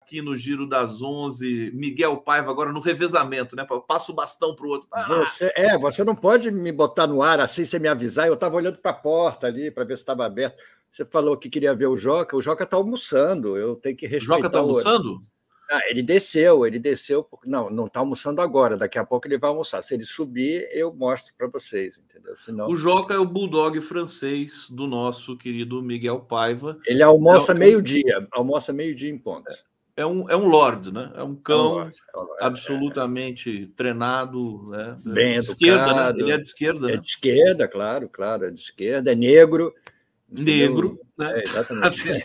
aqui no Giro das 11, Miguel Paiva, agora no revezamento, né? Passa o bastão para o outro. Você não pode me botar no ar assim sem me avisar. Eu estava olhando para a porta ali para ver se estava aberto. Você falou que queria ver o Joca está almoçando. Eu tenho que respeitar. O Joca está almoçando? Ele desceu. Não está almoçando agora. Daqui a pouco ele vai almoçar. Se ele subir, eu mostro para vocês, entendeu? Senão... O Joca é o bulldog francês do nosso querido Miguel Paiva. Ele almoça meio-dia em ponto. É um lord, né? É um cão absolutamente treinado, né? Bem de esquerda, educado. Né? Ele é de esquerda, né? De esquerda, claro, é de esquerda, é negro. Negro, né? Exatamente.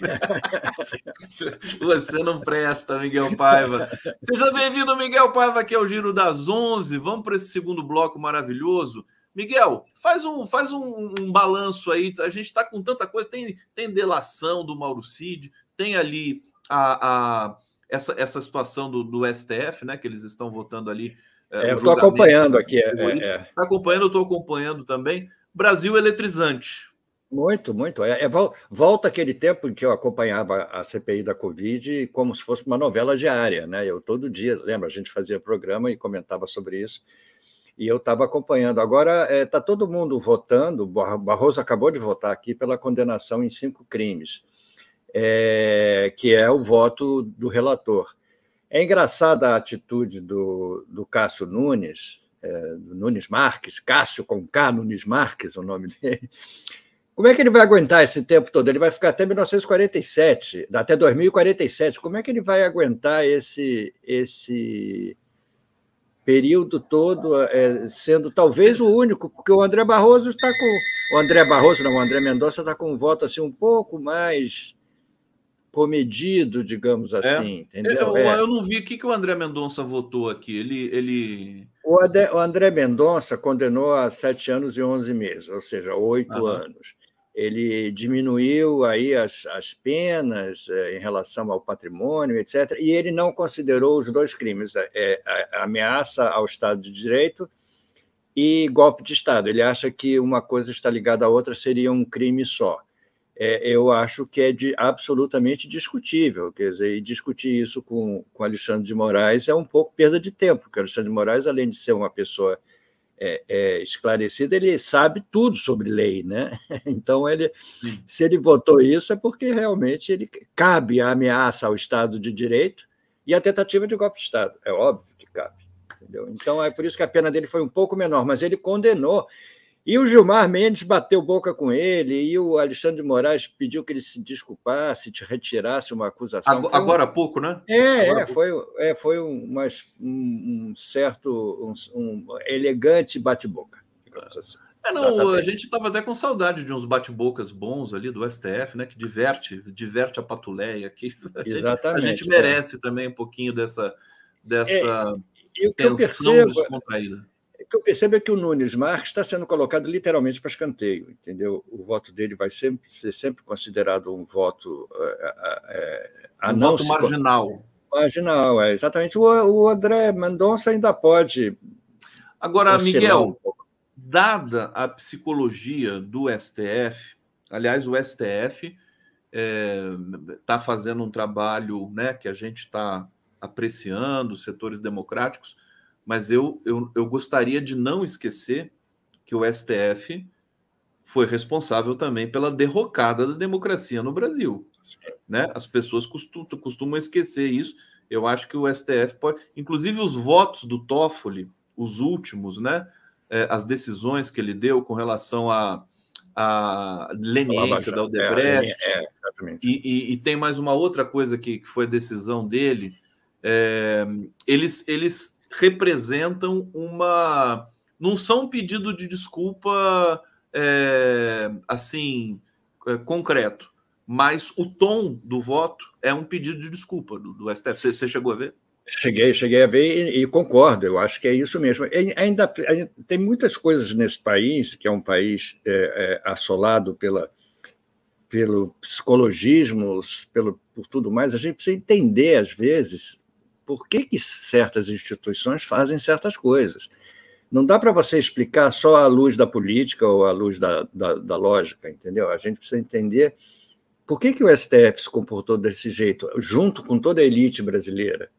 Você não presta, Miguel Paiva. Seja bem-vindo, Miguel Paiva, aqui ao Giro das 11. Vamos para esse segundo bloco maravilhoso. Miguel, faz um balanço aí. A gente está com tanta coisa. Tem delação do Mauro Cid, tem ali essa situação do STF, né? Que eles estão votando ali. Eu estou acompanhando aqui. Está acompanhando, eu estou acompanhando também. Brasil eletrizante. Muito. Volta aquele tempo em que eu acompanhava a CPI da Covid como se fosse uma novela diária, né? Eu todo dia, lembra, a gente fazia programa e comentava sobre isso, e eu estava acompanhando. Agora está todo mundo votando, Barroso acabou de votar aqui pela condenação em 5 crimes, que é o voto do relator. É engraçada a atitude do Cássio Nunes, Nunes Marques, Cássio com K, Nunes Marques, o nome dele. Como é que ele vai aguentar esse tempo todo? Ele vai ficar até 1947, até 2047. Como é que ele vai aguentar esse período todo, sendo talvez o único, porque o André Barroso está com... O André Mendonça está com um voto assim, um pouco mais comedido, digamos assim, entendeu? Eu não vi o que o André Mendonça votou aqui. O André Mendonça condenou a 7 anos e 11 meses, ou seja, 8 anos. Ele diminuiu aí as penas em relação ao patrimônio, etc., e ele não considerou os 2 crimes, a ameaça ao Estado de Direito e golpe de Estado. Ele acha que uma coisa está ligada à outra, seria um crime só. Eu acho que é absolutamente discutível, quer dizer, e discutir isso com Alexandre de Moraes é um pouco perda de tempo, porque Alexandre de Moraes, além de ser uma pessoa esclarecida, ele sabe tudo sobre lei, né? Então, se ele votou isso, é porque realmente ele cabe a ameaça ao Estado de Direito e a tentativa de golpe de Estado. É óbvio que cabe, entendeu? Então, é por isso que a pena dele foi um pouco menor, mas ele condenou. E o Gilmar Mendes bateu boca com ele, e o Alexandre de Moraes pediu que ele se desculpasse, te retirasse uma acusação. Agora há pouco, né? Foi um certo, um elegante bate-boca, digamos assim. A gente estava até com saudade de uns bate-bocas bons ali do STF, né? Que diverte a patuleia aqui. A gente merece também um pouquinho dessa tensão descontraída. O que eu percebo é que o Nunes Marques está sendo colocado literalmente para escanteio, entendeu? O voto dele vai ser sempre considerado um voto... voto marginal. Marginal, exatamente. O André Mendonça ainda pode... Agora, Miguel, dada a psicologia do STF, aliás, o STF está fazendo um trabalho, né, que a gente está apreciando, os setores democráticos, mas eu gostaria de não esquecer que o STF foi responsável também pela derrocada da democracia no Brasil, né? As pessoas costumam esquecer isso. Eu acho que o STF pode... Inclusive, os votos do Toffoli, os últimos, né? As decisões que ele deu com relação à leniência da Odebrecht. E tem mais uma outra coisa que foi a decisão dele. Eles representam não são um pedido de desculpa concreto, mas o tom do voto é um pedido de desculpa do STF. Você chegou a ver? Cheguei a ver e concordo, eu acho que é isso mesmo. Ainda tem muitas coisas nesse país, que é um país assolado pelo psicologismo, por tudo mais. A gente precisa entender, às vezes, por que certas instituições fazem certas coisas. Não dá para você explicar só à luz da política ou à luz da lógica, entendeu? A gente precisa entender Por que o STF se comportou desse jeito, junto com toda a elite brasileira?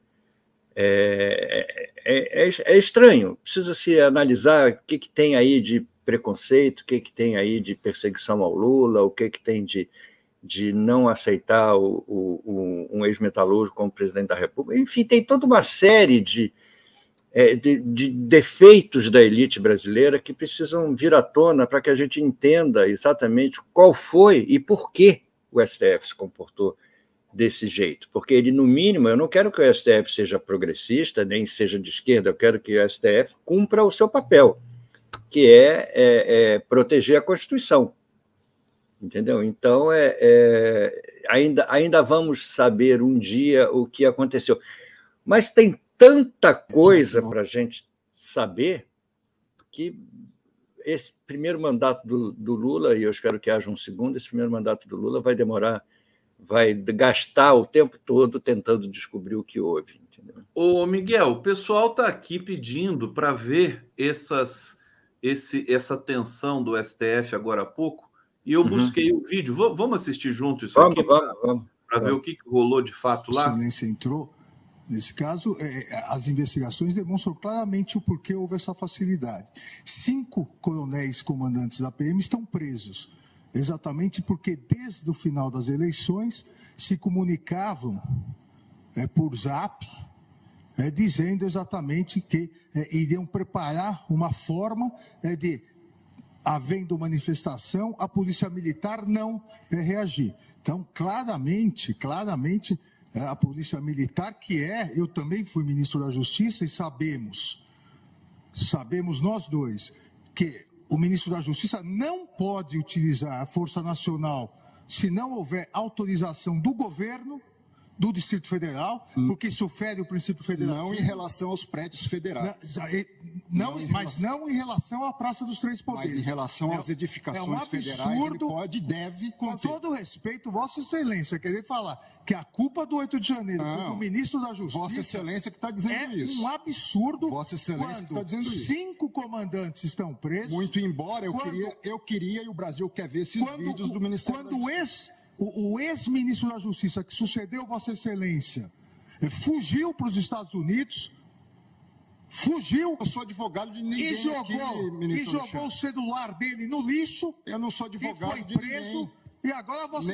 É estranho. Precisa se analisar o que tem aí de preconceito, o que tem aí de perseguição ao Lula, o que tem de não aceitar um ex-metalúrgico como presidente da República. Enfim, tem toda uma série de defeitos da elite brasileira que precisam vir à tona para que a gente entenda exatamente qual foi e por que o STF se comportou desse jeito. Porque ele, no mínimo, eu não quero que o STF seja progressista, nem seja de esquerda, eu quero que o STF cumpra o seu papel, que é proteger a Constituição. Entendeu? Então, ainda vamos saber um dia o que aconteceu. Mas tem tanta coisa para a gente saber que esse primeiro mandato do Lula, e eu espero que haja um segundo, esse primeiro mandato do Lula vai demorar, vai gastar o tempo todo tentando descobrir o que houve. Entendeu? Ô, Miguel, o pessoal está aqui pedindo para ver essa tensão do STF agora há pouco, e eu busquei o vídeo. Vamos assistir junto isso aqui? Vamos. Para ver o que rolou de fato lá? A excelência entrou. Nesse caso, as investigações demonstram claramente o porquê houve essa facilidade. 5 coronéis comandantes da PM estão presos, exatamente porque desde o final das eleições se comunicavam por zap, dizendo exatamente que iriam preparar uma forma de, havendo manifestação, a polícia militar não reagir. Então, claramente, a polícia militar, eu também fui ministro da Justiça e sabemos nós dois, que o ministro da Justiça não pode utilizar a Força Nacional se não houver autorização do governo do Distrito Federal, porque isso fere o princípio federal. Não em relação aos prédios federais. Não em relação à Praça dos Três Poderes. Mas em relação às edificações federais, ele pode e deve com conter. todo respeito, Vossa Excelência, querer falar que a culpa do 8 de janeiro foi do ministro da Justiça... Vossa Excelência que está dizendo isso. É um absurdo. Vossa Excelência que está dizendo isso. 5 comandantes estão presos... Muito embora eu queria e o Brasil quer ver esses vídeos do Ministério da Justiça. O ex-ministro da Justiça, que sucedeu Vossa Excelência, fugiu para os Estados Unidos, Eu sou advogado de ninguém e jogou o celular dele no lixo. Eu não sou advogado de preso. E agora Vossa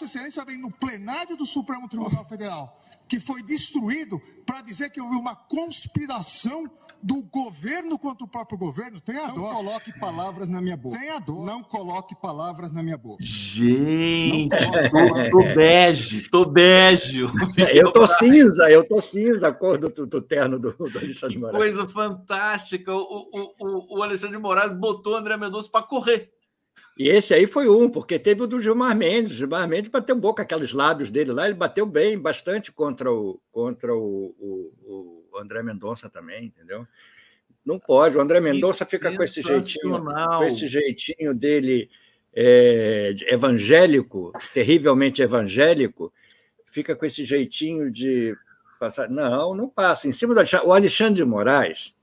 Excelência vem no plenário do Supremo Tribunal Federal, que foi destruído, para dizer que houve uma conspiração do governo contra o próprio governo. Tem a dó. Não coloque palavras na minha boca. Tem a dó. Não coloque palavras na minha boca. Gente, tô bege. Eu tô cinza, a cor do terno do Alexandre de Moraes. Coisa fantástica. O Alexandre de Moraes botou o André Mendonça para correr. E esse aí foi porque teve o do Gilmar Mendes. Gilmar Mendes bateu boca, aqueles lábios dele lá, ele bateu bastante contra o André Mendonça também, entendeu? Não pode. O André Mendonça fica com esse jeitinho dele evangélico, terrivelmente evangélico, fica com esse jeitinho de passar. Não passa. Em cima do o Alexandre de Moraes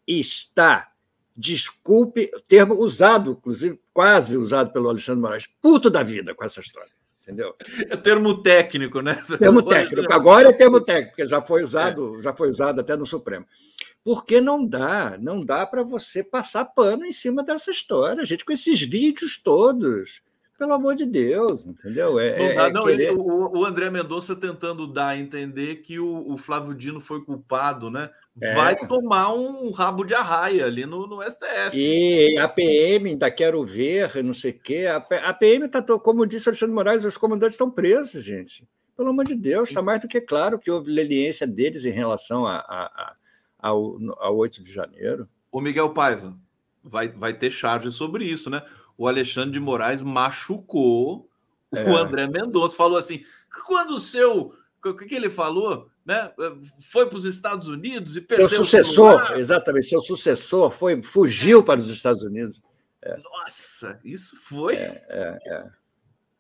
está, desculpe, termo usado, inclusive quase usado pelo Alexandre de Moraes, puto da vida com essa história. Entendeu? É termo técnico, né? Termo técnico. Agora é termo técnico, porque já foi usado até no Supremo. Porque não dá para você passar pano em cima dessa história, gente, com esses vídeos todos. Pelo amor de Deus, entendeu? O André Mendonça tentando dar a entender que o Flávio Dino foi culpado, né? Vai tomar um rabo de arraia ali no STF. E a PM ainda quero ver, não sei o quê. A PM está, como disse o Alexandre de Moraes, os comandantes estão presos, gente. Pelo amor de Deus, está mais do que claro que houve leniência deles em relação ao 8 de janeiro. O Miguel Paiva vai ter charge sobre isso, né? O Alexandre de Moraes machucou o André Mendonça. Falou assim, quando o seu... O que ele falou? Né? Foi para os Estados Unidos e perdeu seu sucessor, exatamente, seu sucessor fugiu para os Estados Unidos. Nossa, isso foi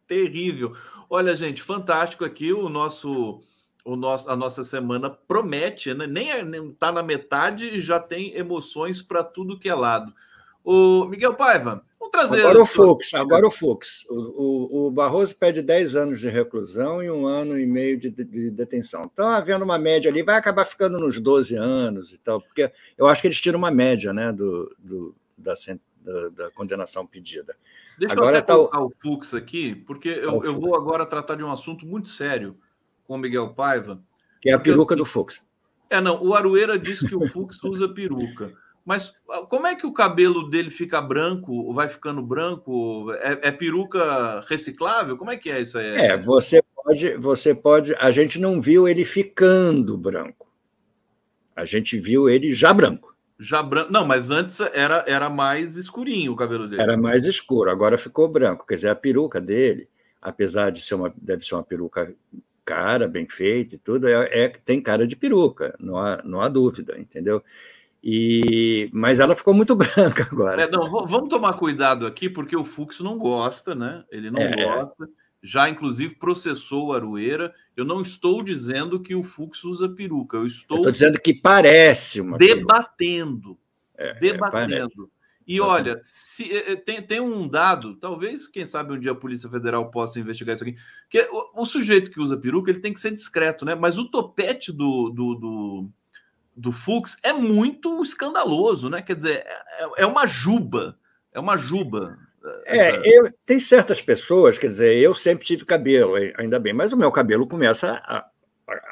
terrível. Olha, gente, fantástico aqui a nossa semana promete, né? Nem está na metade e já tem emoções para tudo que é lado. O Miguel Paiva, vamos trazer... Agora o Fux. O Barroso pede 10 anos de reclusão e 1 ano e meio de detenção. Então, havendo uma média ali, vai acabar ficando nos 12 anos e tal, porque eu acho que eles tiram uma média, né, da condenação pedida. Deixa agora eu até colocar o Fux aqui, porque eu vou agora tratar de um assunto muito sério com o Miguel Paiva. Que é a peruca do Fux. Não, o Arueira disse que o Fux usa peruca. Mas como é que o cabelo dele fica branco, vai ficando branco? É peruca reciclável? Como é que é isso aí? Você pode... A gente não viu ele ficando branco. A gente viu ele já branco. Já branco. Não, mas antes era mais escurinho o cabelo dele. Era mais escuro, agora ficou branco. Quer dizer, a peruca dele, apesar de deve ser uma peruca cara, bem feita e tudo, tem cara de peruca, não há dúvida, entendeu? Mas ela ficou muito branca agora. Vamos tomar cuidado aqui, porque o Fux não gosta, né? Ele não gosta. Já, inclusive, processou o Arueira. Eu não estou dizendo que o Fux usa peruca. Eu estou dizendo que parece uma debatendo. Debatendo. E olha, tem um dado, talvez, quem sabe um dia a Polícia Federal possa investigar isso aqui, que o sujeito que usa peruca ele tem que ser discreto, né? Mas o topete do Fux é muito escandaloso, né? Quer dizer, é uma juba. É uma juba. Tem certas pessoas, quer dizer, eu sempre tive cabelo, ainda bem, mas o meu cabelo começa a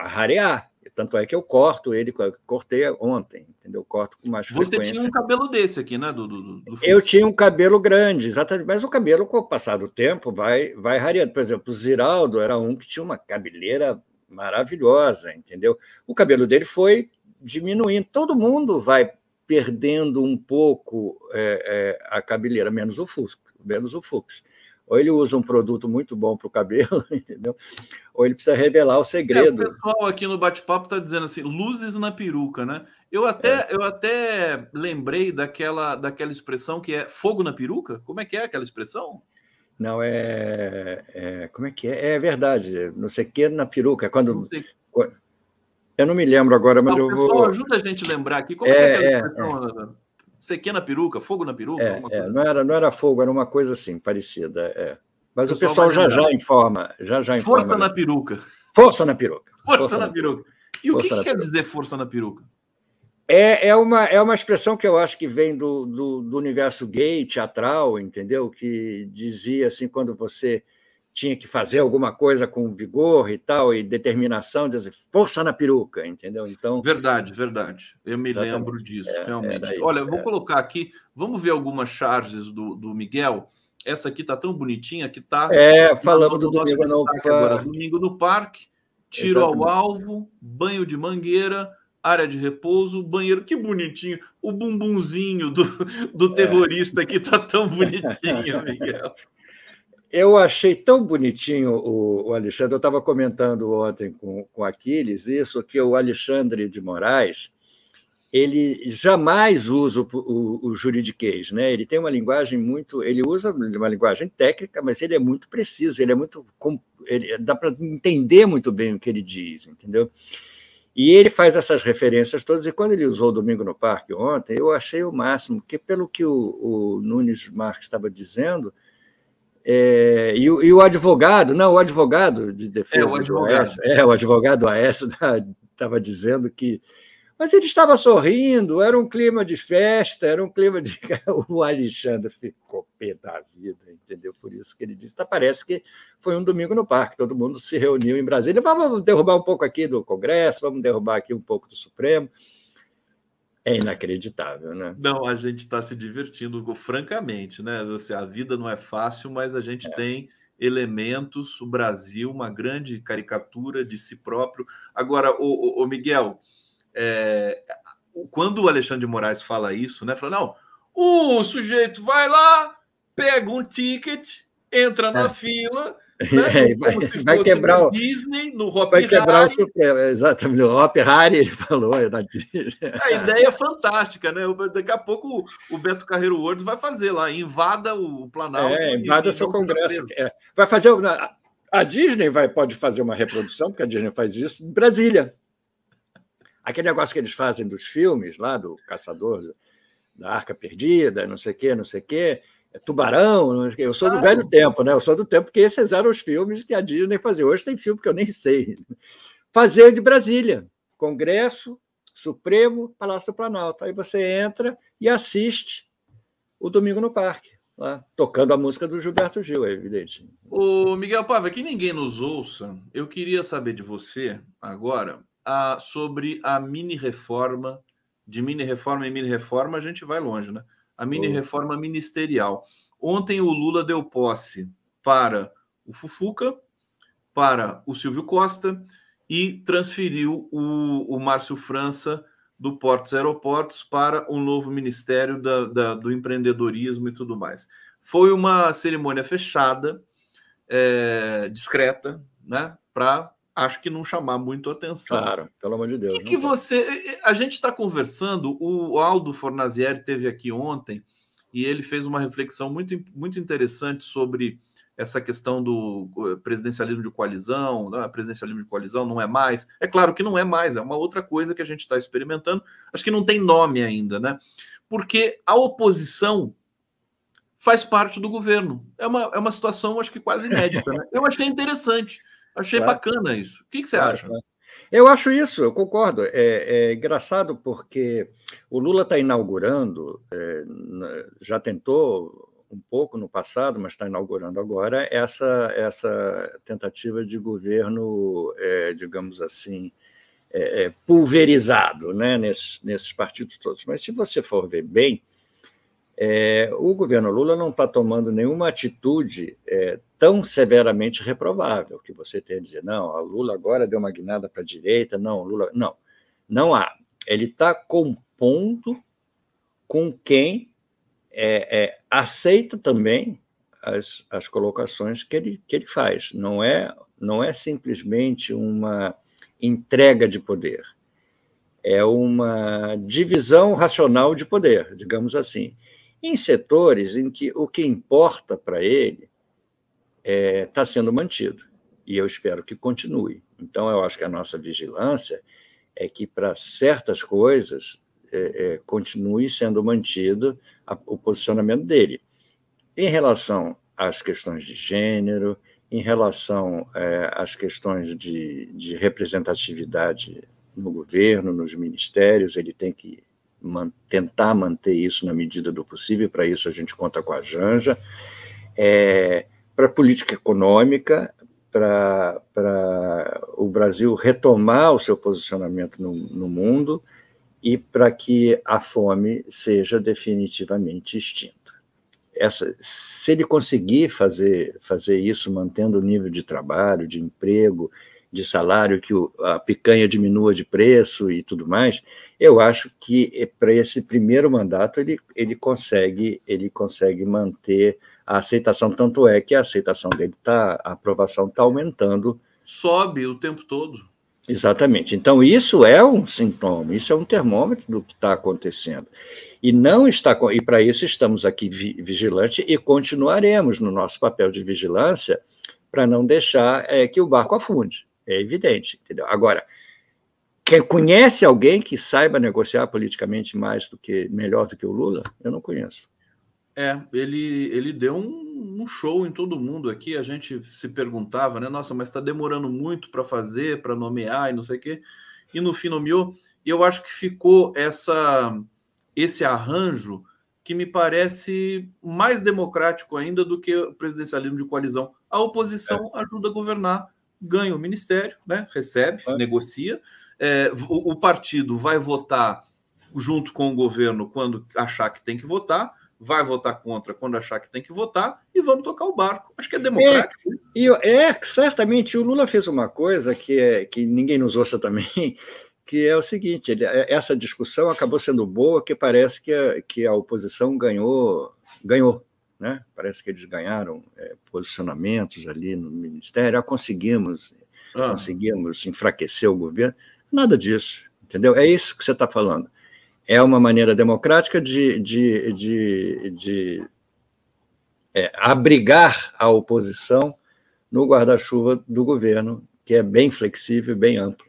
rarear. Tanto é que eu corto ele, cortei ontem, entendeu? Eu corto com mais frequência. Você tinha um cabelo desse aqui, né? Do eu tinha um cabelo grande, exatamente, mas o cabelo, com o passar do tempo, vai rareando. Por exemplo, o Ziraldo era um que tinha uma cabeleira maravilhosa, entendeu? O cabelo dele foi diminuindo. Todo mundo vai perdendo um pouco a cabeleira, menos o Fux. Ou ele usa um produto muito bom para o cabelo, entendeu? Ou ele precisa revelar o segredo. O pessoal aqui no bate-papo está dizendo assim, luzes na peruca, né? Eu até lembrei daquela expressão que é fogo na peruca. Como é que é aquela expressão? Não, como é que é? É verdade, não sei o que na peruca. Eu não me lembro agora, mas eu vou... Pessoal, ajuda a gente a lembrar aqui. Como é que é aquela expressão? Sequer na peruca, fogo na peruca? Não era fogo, era uma coisa assim, parecida. Mas o pessoal já informa. Força na peruca. Força na peruca. Força na peruca. E o que quer dizer força na peruca? É uma expressão que eu acho que vem do universo gay, teatral, entendeu? Que dizia assim, quando você tinha que fazer alguma coisa com vigor e tal, e determinação, dizer força na peruca, entendeu? Então, verdade. Eu me lembro disso, realmente. Isso, olha, eu vou colocar aqui, vamos ver algumas charges do Miguel. Essa aqui está tão bonitinha que está... falamos do Domingo no Parque. Agora, Domingo no Parque, tiro ao alvo, banho de mangueira, área de repouso, banheiro. Que bonitinho. O bumbumzinho do terrorista aqui está tão bonitinho, Miguel. Eu achei tão bonitinho o Alexandre. Eu estava comentando ontem com o Aquiles isso, que o Alexandre de Moraes ele jamais usa o juridiquês, né? Ele tem uma linguagem muito... Ele usa uma linguagem técnica, mas ele é muito preciso, dá para entender muito bem o que ele diz, entendeu? E ele faz essas referências todas, e quando ele usou o Domingo no Parque ontem, eu achei o máximo, porque pelo que o Nunes Marques estava dizendo... E o advogado de defesa o advogado Aécio estava dizendo que mas ele estava sorrindo, era um clima de festa, era um clima de... O Alexandre ficou pé da vida, entendeu? Por isso que ele disse, parece que foi um domingo no parque, todo mundo se reuniu em Brasília, vamos derrubar um pouco aqui do Congresso, vamos derrubar aqui um pouco do Supremo. É inacreditável, né? Não, a gente está se divertindo, francamente, né? Assim, a vida não é fácil, mas a gente tem elementos, o Brasil, uma grande caricatura de si próprio. Agora, o Miguel, quando o Alexandre de Moraes fala isso, né? Fala, não, o sujeito vai lá, pega um ticket, entra na fila... Vai quebrar o Disney, no Hop Vai quebrar o Supremo, exatamente. O Hop Hari, ele falou. A ideia é fantástica, né? Daqui a pouco o Beto Carreiro World vai fazer lá, invada o Planalto. Invada seu Congresso. Vai fazer. A Disney pode fazer uma reprodução, porque a Disney faz isso, em Brasília. Aquele negócio que eles fazem dos filmes, lá do Caçador da Arca Perdida, não sei o quê, não sei o quê, Tubarão, não sei o quê. Eu sou do velho tempo, né? Eu sou do tempo que esses eram os filmes que a Disney fazia. Hoje tem filme que eu nem sei. Fazer de Brasília, Congresso, Supremo, Palácio do Planalto. Aí você entra e assiste o Domingo no Parque, lá, tocando a música do Gilberto Gil, é evidente. Ô, Miguel Paiva, que ninguém nos ouça, eu queria saber de você agora sobre a mini-reforma. De mini-reforma em mini-reforma, a gente vai longe, né? A mini-reforma ministerial. Ontem o Lula deu posse para o Fufuca, para o Silvio Costa e transferiu o Márcio França do Portos e Aeroportos para um novo Ministério do Empreendedorismo e tudo mais. Foi uma cerimônia fechada, discreta, né? Para, acho que, não chamar muito atenção. Claro, pelo amor de Deus. Que você... A gente está conversando, o Aldo Fornazieri esteve aqui ontem e ele fez uma reflexão muito, muito interessante sobre essa questão do presidencialismo de coalizão. Né? Presidencialismo de coalizão não é mais. É claro que não é mais, é uma outra coisa que a gente está experimentando. Acho que não tem nome ainda, né? Porque a oposição faz parte do governo. É uma situação, acho que quase inédita. Né? Eu achei interessante, achei bacana isso. O que você acha? Claro. Eu acho isso, eu concordo. É engraçado porque o Lula está inaugurando, já tentou um pouco no passado, mas está inaugurando agora, essa tentativa de governo, digamos assim, pulverizado, né, nesses partidos todos. Mas se você for ver bem, o governo Lula não está tomando nenhuma atitude tão severamente reprovável, que você tem a dizer, não, o Lula agora deu uma guinada para a direita, não, Lula... Não há. Ele está compondo com quem aceita também as colocações que ele faz. Não é simplesmente uma entrega de poder, é uma divisão racional de poder, digamos assim, em setores em que o que importa para ele está sendo mantido, e eu espero que continue. Então, eu acho que a nossa vigilância é que, para certas coisas, continue sendo mantido o posicionamento dele. Em relação às questões de gênero, em relação às questões de representatividade no governo, nos ministérios, ele tem que tentar manter isso na medida do possível, para isso a gente conta com a Janja. Para a política econômica, para o Brasil retomar o seu posicionamento no mundo e para que a fome seja definitivamente extinta. Se ele conseguir fazer isso, mantendo o nível de trabalho, de emprego, de salário, que a picanha diminua de preço e tudo mais, eu acho que para esse primeiro mandato ele consegue manter a aceitação, tanto é que a aceitação dele a aprovação está aumentando. Sobe o tempo todo. Exatamente. Então, isso é um sintoma, isso é um termômetro do que está acontecendo. E para isso estamos aqui vigilantes e continuaremos no nosso papel de vigilância para não deixar que o barco afunde. É evidente, entendeu? Agora, quem conhece alguém que saiba negociar politicamente melhor do que o Lula? Eu não conheço. Ele deu um show em todo mundo aqui. A gente se perguntava, né? Nossa, mas está demorando muito para fazer, para nomear e não sei o quê. E no fim nomeou. E eu acho que ficou esse arranjo que me parece mais democrático ainda do que o presidencialismo de coalizão. A oposição ajuda a governar, ganha o ministério, né? Recebe, negocia. O partido vai votar junto com o governo quando achar que tem que votar, vai votar contra quando achar que tem que votar e vamos tocar o barco. Acho que é democrático. Certamente. O Lula fez uma coisa que ninguém nos ouça também, que é o seguinte, essa discussão acabou sendo boa, que parece que a oposição ganhou, né? Parece que eles ganharam posicionamentos ali no Ministério, conseguimos enfraquecer o governo. Nada disso, entendeu? É isso que você está falando. É uma maneira democrática de abrigar a oposição no guarda-chuva do governo, que é bem flexível e bem amplo.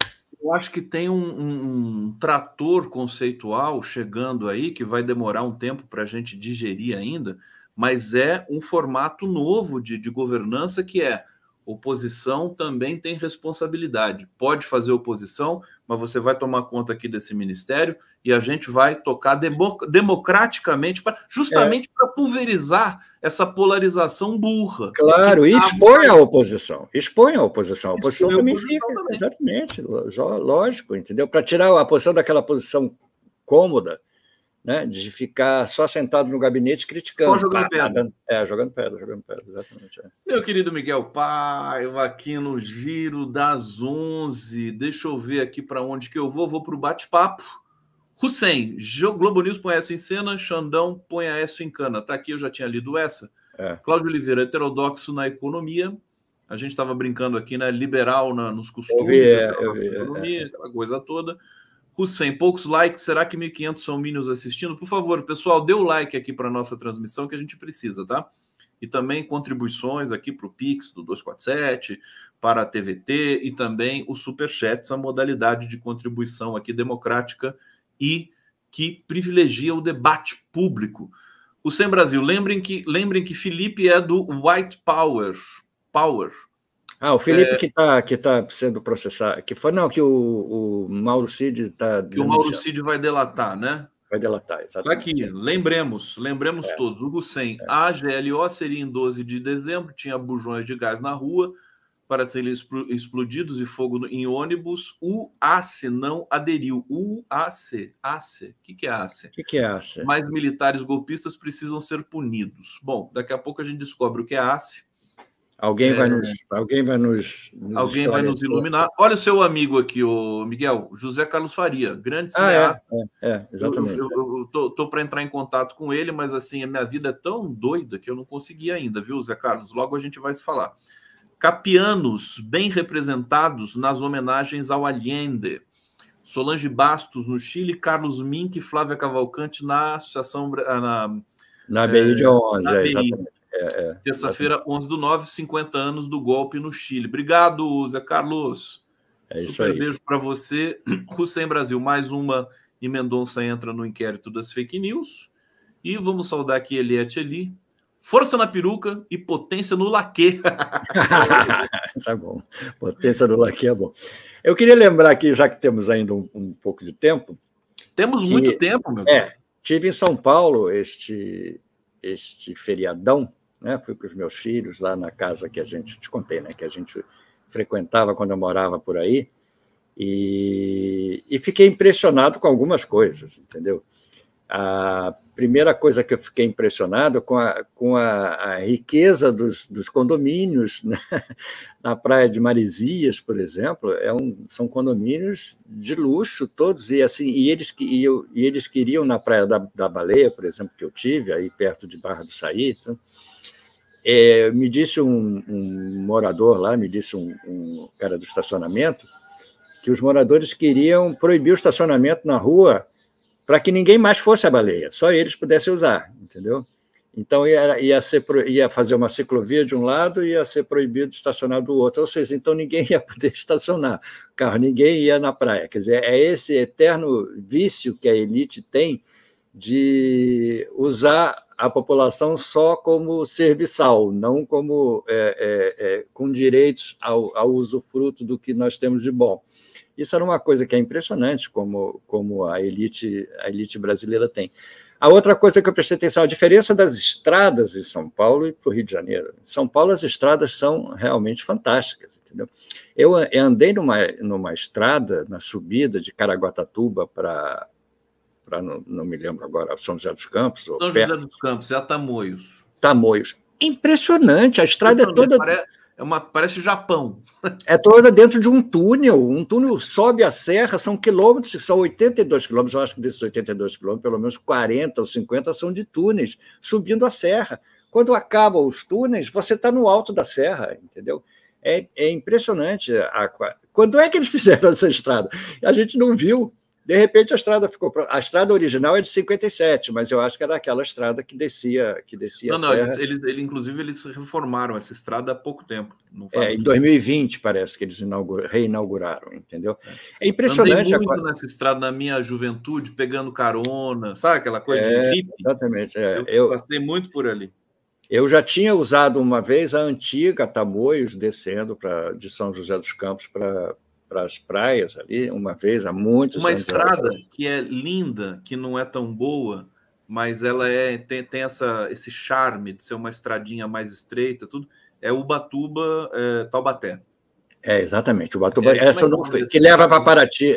Eu acho que tem um trator conceitual chegando aí, que vai demorar um tempo para a gente digerir ainda, mas é um formato novo de governança que é oposição também tem responsabilidade. Pode fazer oposição, mas você vai tomar conta aqui desse ministério e a gente vai tocar democraticamente, justamente para pulverizar essa polarização burra. Claro, e expõe a oposição. Expõe a oposição. A oposição também fica. Exatamente, lógico, entendeu? Para tirar a posição daquela posição cômoda, né, de ficar só sentado no gabinete criticando. Só jogando pedra. Jogando pedra, exatamente. Meu querido Miguel Paiva, aqui no Giro das 11. Deixa eu ver aqui para onde que eu vou. Vou para o bate-papo. Hussein, Globo News põe essa em cena, Xandão põe essa em cana. Tá aqui, eu já tinha lido essa. Cláudio Oliveira, heterodoxo na economia. A gente estava brincando aqui, né? Liberal nos costumes, economia, aquela coisa toda. Hussein, poucos likes, será que 1.500 são minions assistindo? Por favor, pessoal, dê o like aqui para a nossa transmissão que a gente precisa, tá? E também contribuições aqui para o Pix do 247, para a TVT e também o Superchat, essa modalidade de contribuição aqui democrática e que privilegia o debate público. Hussein Brasil, lembrem que Felipe é do White Power. O Felipe que tá sendo processado, que o Mauro Cid está... Que o Mauro Cid vai delatar, né? Vai delatar, exatamente. Aqui, lembremos todos, o Hussein, a GLO seria em 12 de dezembro, tinha bujões de gás na rua para serem explodidos e fogo em ônibus, o ACE não aderiu. O ACE. O que é ACE? O que é ACE? Mais militares golpistas precisam ser punidos. Bom, daqui a pouco a gente descobre o que é ACE. Alguém vai nos iluminar. Olha o seu amigo aqui, o Miguel, José Carlos Faria, grande cineasta. Exatamente. Eu tô para entrar em contato com ele, mas assim, a minha vida é tão doida que eu não consegui ainda, viu, Zé Carlos? Logo a gente vai se falar. Capianos, bem representados nas homenagens ao Allende. Solange Bastos no Chile, Carlos Mink e Flávia Cavalcante na Associação... Na BI de 11, exatamente. Terça-feira, 11/9, 50 anos do golpe no Chile. Obrigado, Zé Carlos. Isso aí. Beijo para você. Hussein Brasil, mais uma e Mendonça entra no inquérito das fake news. E vamos saudar aqui Eliette Ali. Força na peruca e potência no laque. Isso é bom. Potência no laque é bom. Eu queria lembrar aqui, já que temos ainda um pouco de tempo... Temos muito tempo, meu amigo. Tive em São Paulo este feriadão, né? Fui com os meus filhos lá na casa que a gente, te contei, né? Que a gente frequentava quando eu morava por aí, e fiquei impressionado com algumas coisas, entendeu? A primeira coisa que eu fiquei impressionado com a riqueza dos condomínios, né? Na praia de Maresias, por exemplo, são condomínios de luxo todos, e assim, eles queriam na Praia da Baleia, por exemplo, que eu tive, aí perto de Barra do Saí. Então, me disse um morador lá, me disse um cara do estacionamento, que os moradores queriam proibir o estacionamento na rua para que ninguém mais fosse a Baleia, só eles pudessem usar, entendeu? Então, ia fazer uma ciclovia de um lado e ia ser proibido estacionar do outro, ou seja, então ninguém ia poder estacionar carro, ninguém ia na praia. Quer dizer, é esse eterno vício que a elite tem de usar a população só como serviçal, não como com direitos ao usufruto do que nós temos de bom. Isso era uma coisa que é impressionante, como a elite brasileira tem. A outra coisa que eu prestei atenção, a diferença das estradas em São Paulo e para o Rio de Janeiro. Em São Paulo, as estradas são realmente fantásticas, entendeu? Eu andei numa estrada, na subida de Caraguatatuba para não me lembro agora, São José dos Campos. São José dos Campos, é a Tamoios. Tamoios. Impressionante, a estrada é toda... Parece Japão. É toda dentro de um túnel sobe a serra, são quilômetros, são 82 quilômetros, eu acho que desses 82 quilômetros, pelo menos 40 ou 50 são de túneis, subindo a serra. Quando acabam os túneis, você está no alto da serra, entendeu? É impressionante. Quando é que eles fizeram essa estrada? A gente não viu, De repente, a estrada ficou pronta. A estrada original é de 57, mas eu acho que era aquela estrada que descia a serra. Inclusive, eles reformaram essa estrada há pouco tempo. Em 2020, parece que eles reinauguraram, entendeu? É impressionante. Andei muito nessa estrada na minha juventude, pegando carona, sabe aquela coisa de hippie? Exatamente. Eu passei muito por ali. Eu já tinha usado uma vez a antiga Tamoios, descendo de São José dos Campos para as praias ali, uma vez, há muitos anos. Uma estrada que é linda, que não é tão boa, mas ela tem esse charme de ser uma estradinha mais estreita, tudo. É Ubatuba, Taubaté. Exatamente. Ubatuba, essa não foi, que leva para Paraty.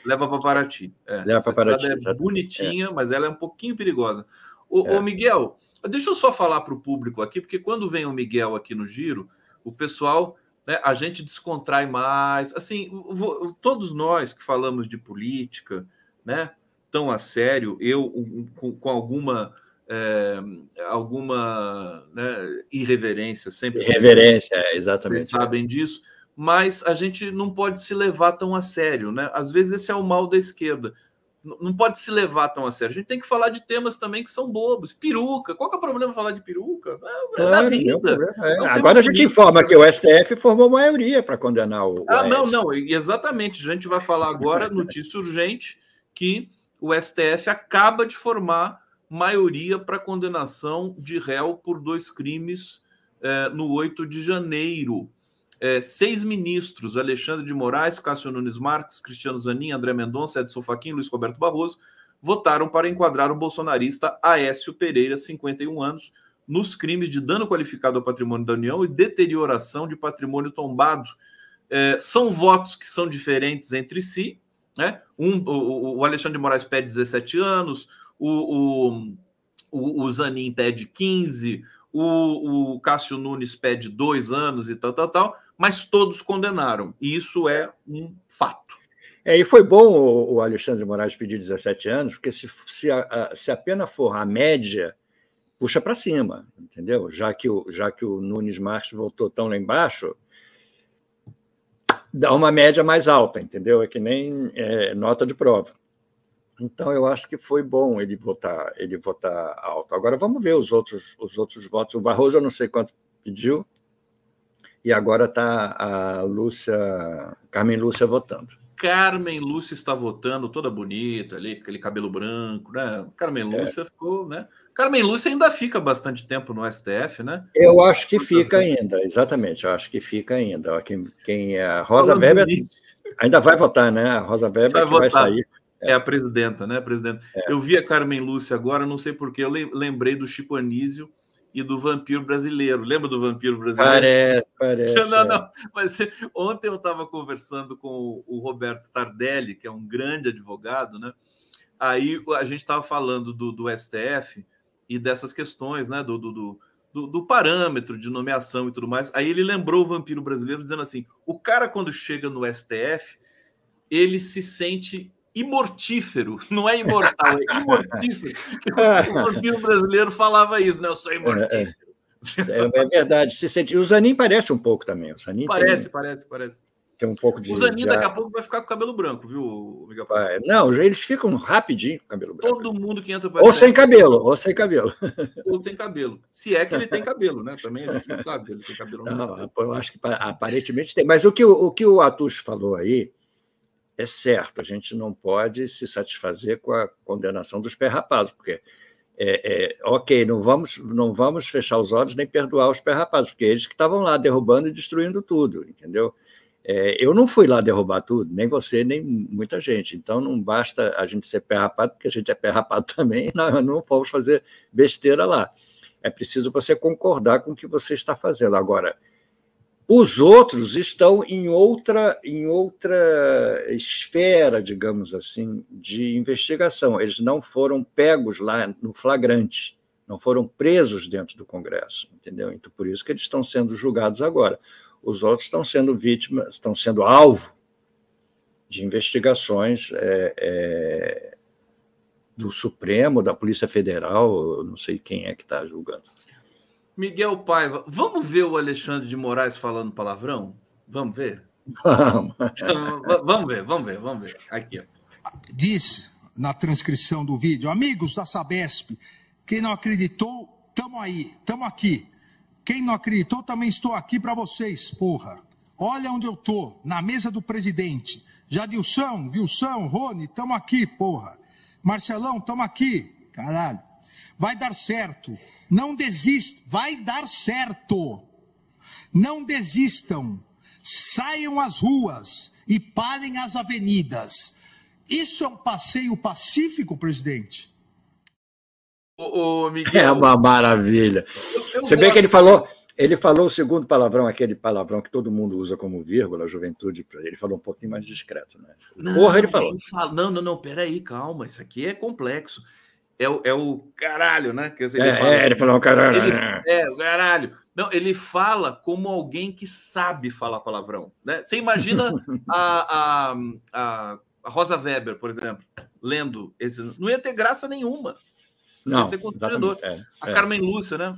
Leva para Paraty. Leva para Paraty. É bonitinha, mas ela é um pouquinho perigosa. Ô, Miguel, deixa eu só falar para o público aqui, porque quando vem o Miguel aqui no Giro, o pessoal, né, a gente descontrai mais. Assim, todos nós que falamos de política, né, tão a sério, eu com alguma né, irreverência sempre. Irreverência, exatamente. Vocês sabem disso, mas a gente não pode se levar tão a sério, né? Às vezes esse é o mal da esquerda. Não pode se levar tão a sério. A gente tem que falar de temas também que são bobos. Peruca. Qual que é o problema falar de peruca? Da vida. Agora a gente informa que o STF formou maioria para condenar o Aécio. Não. Exatamente. A gente vai falar agora, notícia urgente, que o STF acaba de formar maioria para condenação de réu por 2 crimes no 8 de janeiro. 6 ministros, Alexandre de Moraes, Cássio Nunes Marques, Cristiano Zanin, André Mendonça, Edson Fachin, Luiz Roberto Barroso, votaram para enquadrar o bolsonarista Aécio Pereira, 51 anos, nos crimes de dano qualificado ao patrimônio da União e deterioração de patrimônio tombado. São votos que são diferentes entre si, né? O Alexandre de Moraes pede 17 anos, o Zanin pede 15, o Cássio Nunes pede 2 anos e tal, mas todos condenaram, e isso é um fato. E foi bom o Alexandre de Moraes pedir 17 anos, porque se a pena for a média, puxa para cima, entendeu? Já que o Nunes Marques voltou tão lá embaixo, dá uma média mais alta, entendeu? É que nem nota de prova. Então, eu acho que foi bom ele votar alto. Agora, vamos ver os outros votos. O Barroso, eu não sei quanto pediu, e agora está a Carmen Lúcia votando. Carmen Lúcia está votando, toda bonita ali, aquele cabelo branco, né? Carmen Lúcia ficou, né? Carmen Lúcia ainda fica bastante tempo no STF, né? Eu acho que fica ainda, exatamente. Eu acho que fica ainda. A Rosa Weber ainda vai votar, né? A Rosa Weber vai sair. É a presidenta, né? Eu vi a Carmen Lúcia agora, não sei porquê, eu lembrei do Chico Anísio e do Vampiro Brasileiro. Lembra do Vampiro Brasileiro? Parece. Não. Mas ontem eu estava conversando com o Roberto Tardelli, que é um grande advogado, né? Aí a gente estava falando do STF e dessas questões, né? Do parâmetro de nomeação e tudo mais. Aí ele lembrou o Vampiro Brasileiro dizendo assim: o cara, quando chega no STF, ele se sente imortífero, não é imortal, é imortífero. O Vampiro Brasileiro falava isso, né? Eu sou imortífero. É verdade. Se sente... O Zanin parece um pouco também. O Zanin parece. Tem um pouco de... O Zanin daqui a pouco vai ficar com o cabelo branco, viu, Miguel? Não, eles ficam rapidinho com o cabelo branco. Todo mundo que entra... Ou sem cabelo. Ou sem cabelo. Se é que ele tem cabelo, né? Também a gente não sabe se ele tem cabelo. Não, eu acho que aparentemente tem. Mas o que o Atus falou aí é certo, a gente não pode se satisfazer com a condenação dos pé-rapados, porque, ok, não vamos fechar os olhos nem perdoar os pé-rapados, porque eles que estavam lá derrubando e destruindo tudo, entendeu? Eu não fui lá derrubar tudo, nem você, nem muita gente, então não basta a gente ser pé-rapado, porque a gente é pé-rapado também, não vamos fazer besteira lá. É preciso você concordar com o que você está fazendo. Agora, os outros estão em outra esfera, digamos assim, de investigação. Eles não foram pegos lá no flagrante, não foram presos dentro do Congresso, entendeu? Então, por isso que eles estão sendo julgados agora. Os outros estão sendo vítimas, estão sendo alvo de investigações do Supremo, da Polícia Federal, não sei quem é que está julgando. Miguel Paiva, vamos ver o Alexandre de Moraes falando palavrão? Vamos ver? Vamos. Vamos ver. Aqui, ó. diz na transcrição do vídeo: amigos da Sabesp, quem não acreditou, estamos aí, estamos aqui. Quem não acreditou, também estou aqui para vocês, porra. Olha onde eu tô, na mesa do presidente. Jadilson, Wilson, Rony, estamos aqui, porra. Marcelão, estamos aqui. Caralho. Vai dar certo. Não desista. Vai dar certo. Não desistam. Saiam às ruas e parem as avenidas. Isso é um passeio pacífico, presidente? Ô, Miguel, é uma maravilha. Você vê que ele falou o segundo palavrão, aquele palavrão que todo mundo usa como vírgula, juventude, ele falou um pouquinho mais discreto, né? Porra, ele falou. Não, peraí, calma, isso aqui é complexo. É o caralho, né? Quer dizer, ele falou caralho. O caralho. Não, ele fala como alguém que sabe falar palavrão, né? Você imagina a Rosa Weber, por exemplo, lendo esse... Não ia ter graça nenhuma. Não, ia ser constrangedor. A Carmen Lúcia, né?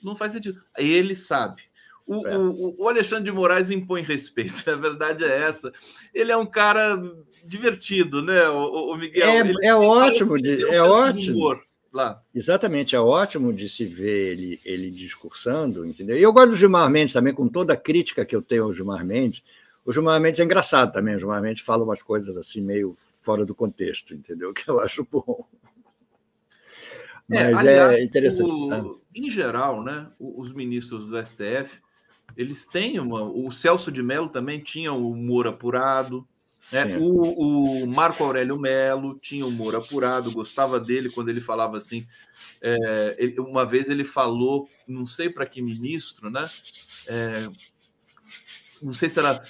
Não faz sentido. Ele sabe. O Alexandre de Moraes impõe respeito, a verdade é essa. Ele é um cara divertido, né, o Miguel? É ótimo. É ótimo. Humor lá. Exatamente, é ótimo de se ver ele discursando, entendeu? E eu gosto do Gilmar Mendes também, com toda a crítica que eu tenho ao Gilmar Mendes. O Gilmar Mendes é engraçado também, o Gilmar Mendes fala umas coisas assim meio fora do contexto, entendeu? Que eu acho bom. Mas aliás, interessante. Em geral, né, os ministros do STF, eles têm o Celso de Mello também tinha o humor apurado, né? O Marco Aurélio Mello tinha humor apurado, gostava dele quando ele falava assim. Uma vez ele falou, não sei para que ministro, né? Não sei se era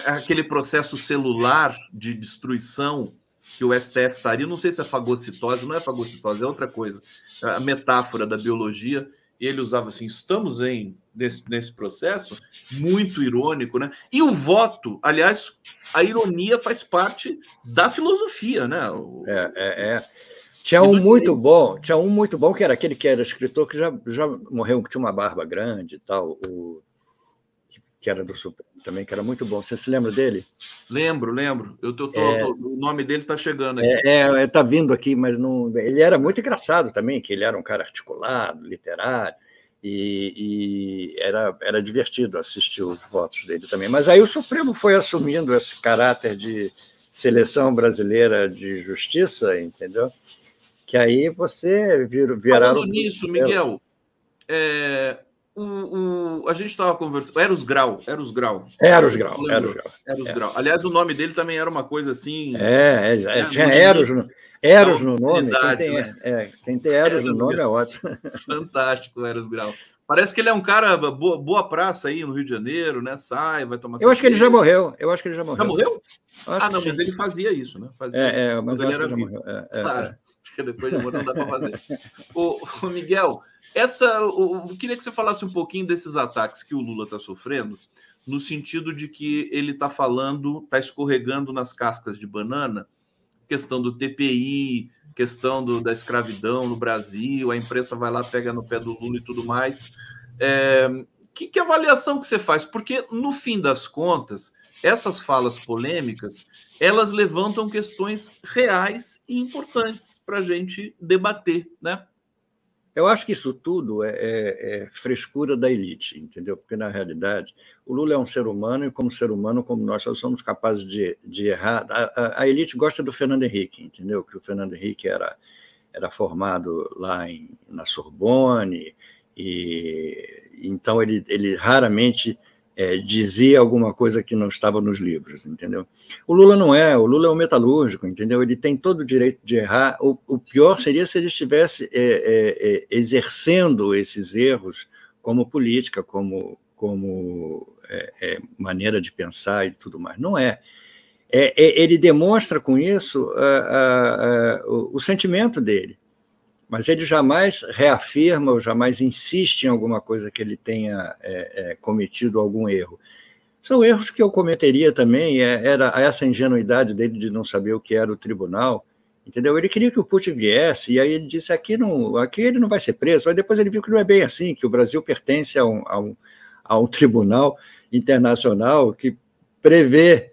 aquele processo celular de destruição que o STF estaria, não sei se é fagocitose, não é fagocitose, é outra coisa. A metáfora da biologia, e ele usava assim, estamos nesse processo, muito irônico, né? E o voto, aliás, a ironia faz parte da filosofia, né? Tinha um muito bom que era aquele que era escritor que já morreu, que tinha uma barba grande e tal, que era do Supremo também, que era muito bom. Você se lembra dele? Lembro. O nome dele está chegando aqui. Está vindo aqui, mas não. Ele era muito engraçado também, que ele era um cara articulado, literário, e era divertido assistir os votos dele também. Mas aí o Supremo foi assumindo esse caráter de seleção brasileira de justiça, entendeu? Que aí você viraram. Falando nisso, Miguel, a gente estava conversando. Eros Grau. Aliás, o nome dele também era uma coisa assim. Tinha Eros no nome. Quem tem Eros no nome é ótimo. Fantástico, Eros Grau. Parece que ele é um cara boa praça aí no Rio de Janeiro, né? Sai, vai tomar. Eu acho que ele já morreu. Já morreu? Mas ele fazia isso, né? Mas ele era vivo. Claro. Depois de morrer não dá para fazer. O Miguel. Eu queria que você falasse um pouquinho desses ataques que o Lula está sofrendo, no sentido de que ele está está escorregando nas cascas de banana, questão do TPI, questão da escravidão no Brasil, a imprensa vai lá, pega no pé do Lula e tudo mais. Que avaliação que você faz? Porque, no fim das contas, essas falas polêmicas, elas levantam questões reais e importantes para a gente debater, né? Eu acho que isso tudo é frescura da elite, entendeu? Porque, na realidade, o Lula é um ser humano e, como ser humano, como nós somos capazes de errar. A elite gosta do Fernando Henrique, entendeu? Que o Fernando Henrique era formado lá na Sorbonne, e então ele raramente dizia alguma coisa que não estava nos livros, entendeu? O Lula não é, o Lula é um metalúrgico, entendeu? Ele tem todo o direito de errar. O pior seria se ele estivesse exercendo esses erros como política, como maneira de pensar e tudo mais. Não é. Ele demonstra com isso o sentimento dele, mas ele jamais reafirma ou jamais insiste em alguma coisa que ele tenha cometido algum erro. São erros que eu cometeria também, era essa ingenuidade dele de não saber o que era o tribunal, entendeu? Ele queria que o Putin viesse, e aí ele disse, aqui ele não vai ser preso, mas depois ele viu que não é bem assim, que o Brasil pertence a um tribunal internacional que prevê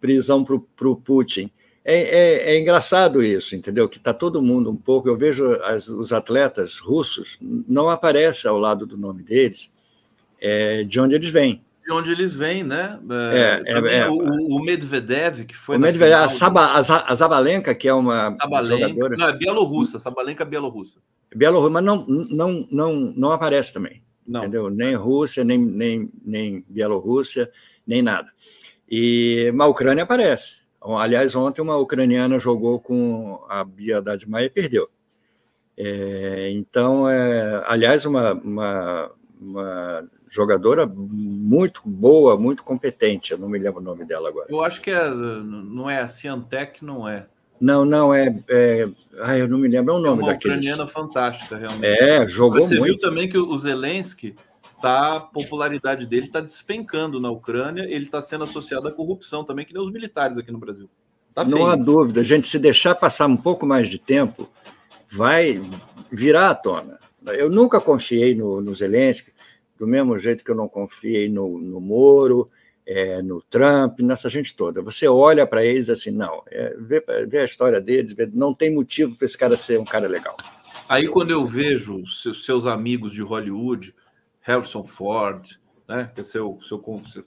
prisão para o Putin. É engraçado isso, entendeu? Que está todo mundo um pouco... Eu vejo os atletas russos, não aparece ao lado do nome deles de onde eles vêm. De onde eles vêm, né? O Medvedev, que foi o Medvedev, a Sabalenka, que é uma jogadora... Não, é bielorrussa, Sabalenka é bielorrussa. Bielorrussa, mas não aparece também, não. Entendeu? Nem Rússia, nem Bielorrússia, nem nada. Mas a Ucrânia aparece. Aliás, ontem uma ucraniana jogou com a Bia Haddad Maia e perdeu. Então, aliás, uma jogadora muito boa, muito competente. Eu não me lembro o nome dela agora. Eu acho que não é a Ciantec, não é. Não, eu não me lembro o nome daquele. É uma ucraniana fantástica, realmente. Jogou muito. Você viu também que o Zelensky, a popularidade dele está despencando na Ucrânia, ele está sendo associado à corrupção também, que nem os militares aqui no Brasil. Tá feio. Não há dúvida, gente, se deixar passar um pouco mais de tempo, vai virar à tona. Eu nunca confiei no Zelensky, do mesmo jeito que eu não confiei no Moro, no Trump, nessa gente toda. Você olha para eles assim, não, vê a história deles, não tem motivo para esse cara ser um cara legal. Aí quando eu vejo seus amigos de Hollywood, Harrison Ford, né? Que você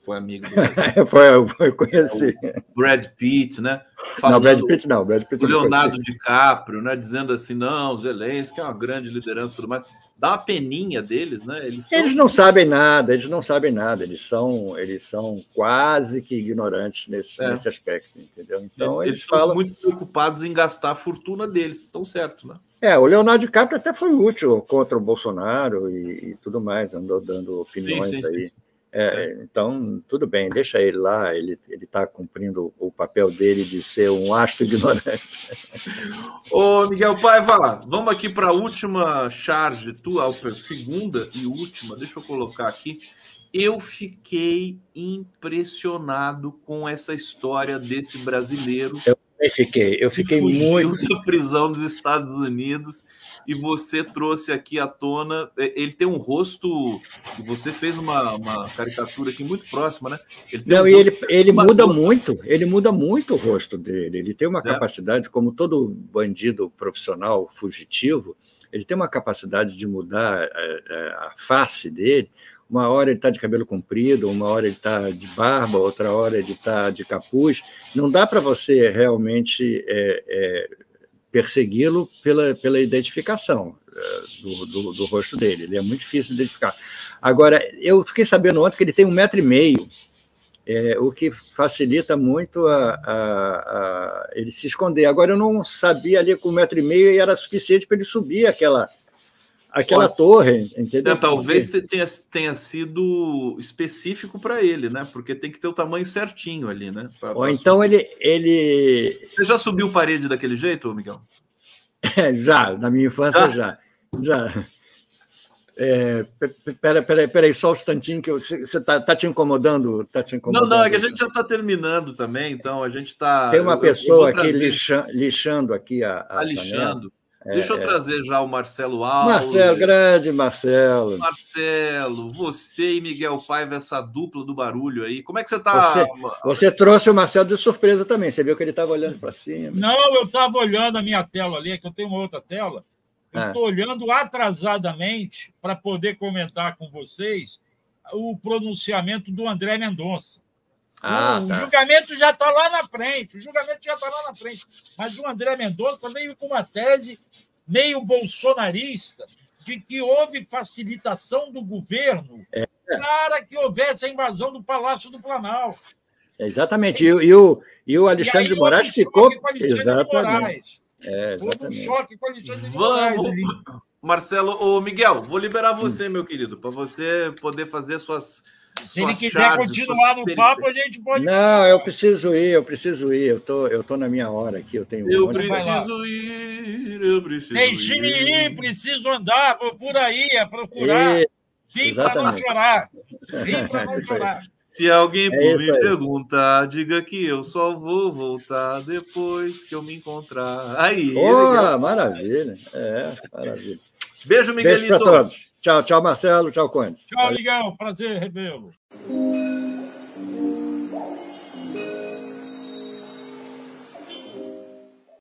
foi amigo do... foi conheci. Brad Pitt, né? Não, Brad Pitt não. O Leonardo DiCaprio, né? Dizendo assim, não, Zelensky é uma grande liderança e tudo mais. Dá uma peninha deles, né? Eles não sabem nada, eles são quase que ignorantes nesse aspecto, entendeu? Então eles estão muito preocupados em gastar a fortuna deles, estão certo, né? O Leonardo DiCaprio até foi útil contra o Bolsonaro e tudo mais, andou dando opiniões sim. Aí. Então, tudo bem, deixa ele lá, ele está cumprindo o papel dele de ser um astro ignorante. Ô, Miguel Paiva, vamos aqui para a última charge tua, a segunda e última, deixa eu colocar aqui. Eu fiquei impressionado com essa história desse brasileiro. Eu fiquei muito da prisão dos Estados Unidos e você trouxe aqui à tona. Ele tem um rosto, e você fez uma caricatura aqui muito próxima, né? Ele muda muito o rosto dele. Ele tem uma capacidade, como todo bandido profissional fugitivo, ele tem uma capacidade de mudar a face dele. Uma hora ele está de cabelo comprido, uma hora ele está de barba, outra hora ele está de capuz. Não dá para você realmente persegui-lo pela identificação do rosto dele. Ele é muito difícil de identificar. Agora, eu fiquei sabendo ontem que ele tem 1,5 metro, o que facilita muito ele se esconder. Agora, eu não sabia ali que 1,5 metro era suficiente para ele subir aquela torre, entendeu? Talvez tenha sido específico para ele, né? Porque tem que ter o tamanho certinho ali, né? Ou então ele... Você já subiu parede daquele jeito, Miguel? Já, na minha infância já. Peraí, só um instantinho que você está te incomodando? Não, é que a gente já está terminando também, então a gente está... Tem uma pessoa aqui lixando aqui a lixando. Deixa eu trazer já o Marcelo Alves. Grande Marcelo. Marcelo, você e Miguel Paiva, essa dupla do barulho aí. Como é que você está? Você trouxe o Marcelo de surpresa também. Você viu que ele estava olhando para cima? Não, eu estava olhando a minha tela ali, que eu tenho uma outra tela. Eu estou olhando atrasadamente para poder comentar com vocês o pronunciamento do André Mendonça. O julgamento já está lá na frente, mas o André Mendonça veio com uma tese meio bolsonarista de que houve facilitação do governo para que houvesse a invasão do Palácio do Planalto. Exatamente, e o Alexandre de Moraes ficou... Exatamente. Houve um choque com o Alexandre de Moraes. Marcelo, Miguel, vou liberar você, meu querido, para você poder fazer suas... Se ele quiser continuar no papo, a gente pode... Não, eu preciso ir. Eu tô na minha hora aqui, eu tenho... preciso ir. Deixe-me ir, preciso andar por aí, a procurar. Vim para não chorar. Se alguém me perguntar, diga que eu só vou voltar depois que eu me encontrar. Aí. Maravilha. Maravilha. Beijo, Miguelito. Beijo para todos. Tchau, Marcelo. Tchau, Conde. Tchau, Miguel. Prazer revê-lo.